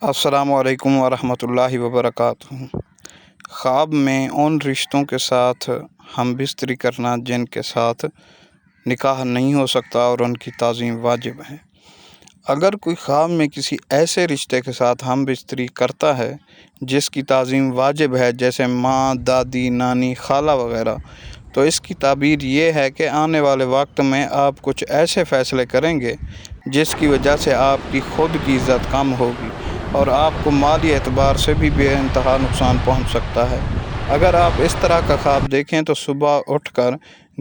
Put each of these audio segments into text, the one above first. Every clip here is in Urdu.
السلام علیکم ورحمۃ اللہ وبرکاتہ۔ خواب میں ان رشتوں کے ساتھ ہم بستری کرنا جن کے ساتھ نکاح نہیں ہو سکتا اور ان کی تعظیم واجب ہے۔ اگر کوئی خواب میں کسی ایسے رشتے کے ساتھ ہم بستری کرتا ہے جس کی تعظیم واجب ہے، جیسے ماں، دادی، نانی، خالہ وغیرہ، تو اس کی تعبیر یہ ہے کہ آنے والے وقت میں آپ کچھ ایسے فیصلے کریں گے جس کی وجہ سے آپ کی خود کی عزت کم ہوگی اور آپ کو مالی اعتبار سے بھی بے انتہا نقصان پہنچ سکتا ہے۔ اگر آپ اس طرح کا خواب دیکھیں تو صبح اٹھ کر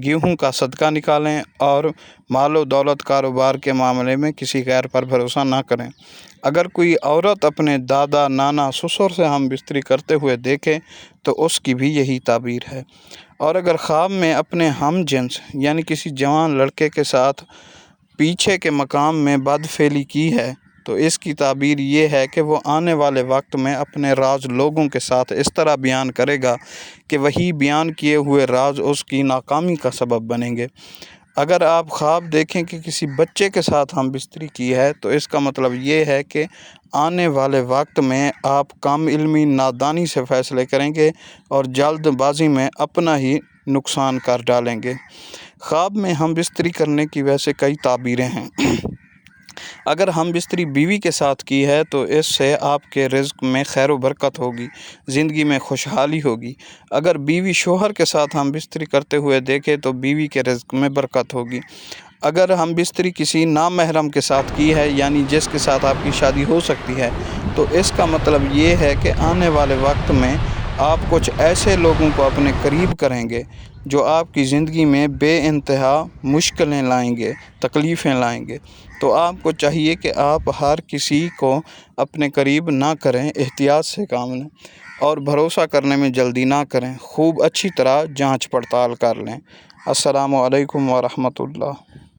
گیہوں کا صدقہ نکالیں اور مال و دولت کاروبار کے معاملے میں کسی غیر پر بھروسہ نہ کریں۔ اگر کوئی عورت اپنے دادا، نانا، سسر سے ہم بستری کرتے ہوئے دیکھے تو اس کی بھی یہی تعبیر ہے۔ اور اگر خواب میں اپنے ہم جنس یعنی کسی جوان لڑکے کے ساتھ پیچھے کے مقام میں بدفعلی کی ہے تو اس کی تعبیر یہ ہے کہ وہ آنے والے وقت میں اپنے راز لوگوں کے ساتھ اس طرح بیان کرے گا کہ وہی بیان کیے ہوئے راز اس کی ناکامی کا سبب بنیں گے۔ اگر آپ خواب دیکھیں کہ کسی بچے کے ساتھ ہم بستری کی ہے تو اس کا مطلب یہ ہے کہ آنے والے وقت میں آپ کم علمی، نادانی سے فیصلے کریں گے اور جلد بازی میں اپنا ہی نقصان کر ڈالیں گے۔ خواب میں ہم بستری کرنے کی ویسے کئی تعبیریں ہیں۔ اگر ہم بستری بیوی کے ساتھ کی ہے تو اس سے آپ کے رزق میں خیر و برکت ہوگی، زندگی میں خوشحالی ہوگی۔ اگر بیوی شوہر کے ساتھ ہم بستری کرتے ہوئے دیکھے تو بیوی کے رزق میں برکت ہوگی۔ اگر ہم بستری کسی نامحرم کے ساتھ کی ہے یعنی جس کے ساتھ آپ کی شادی ہو سکتی ہے تو اس کا مطلب یہ ہے کہ آنے والے وقت میں آپ کچھ ایسے لوگوں کو اپنے قریب کریں گے جو آپ کی زندگی میں بے انتہا مشکلیں لائیں گے، تکلیفیں لائیں گے۔ تو آپ کو چاہیے کہ آپ ہر کسی کو اپنے قریب نہ کریں، احتیاط سے کام لیں اور بھروسہ کرنے میں جلدی نہ کریں، خوب اچھی طرح جانچ پڑتال کر لیں۔ السلام علیکم ورحمۃ اللہ۔